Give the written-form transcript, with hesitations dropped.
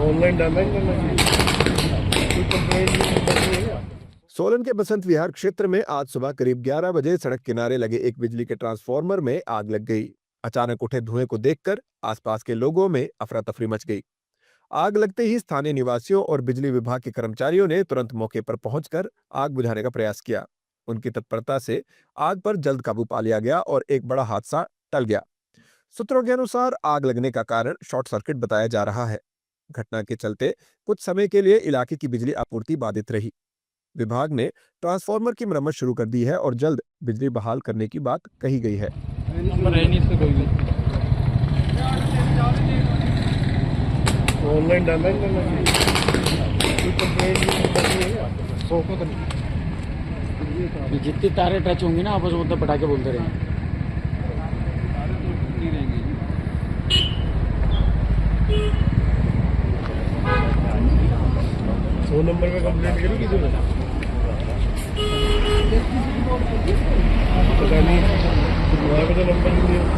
Online डालना ही करना चाहिए। कोई कंप्लेंट नहीं है। सोलन के बसंत विहार क्षेत्र में आज सुबह करीब 11 बजे सड़क किनारे लगे एक बिजली के ट्रांसफार्मर में आग लग गई। अचानक उठे धुएं को देखकर आसपास के लोगों में अफरा तफरी मच गई। आग लगते ही स्थानीय निवासियों और बिजली विभाग के कर्मचारियों ने तुरंत मौके पर पहुंचकर आग बुझाने का प्रयास किया। उनकी तत्परता से आग पर जल्द काबू पा लिया गया और एक बड़ा हादसा टल गया। सूत्रों के अनुसार आग लगने का कारण शॉर्ट सर्किट बताया जा रहा है। घटना के चलते कुछ समय के लिए इलाके की बिजली आपूर्ति बाधित रही। विभाग ने ट्रांसफार्मर की मरम्मत शुरू कर दी है और जल्द बिजली बहाल करने की बात कही गई है। नंबर है नहीं इसका कोई भी। ऑनलाइन डालना ही करना चाहिए। कोई कंप्लेंट नहीं है। ये जितनी तारें टच होंगी ना आपस में उतना पटाखे बोलते रहेंगे। 100 नंबर पे कंप्लेंट करी किसी ने? पता नहीं, वहाँ पे तो नंबर नहीं है।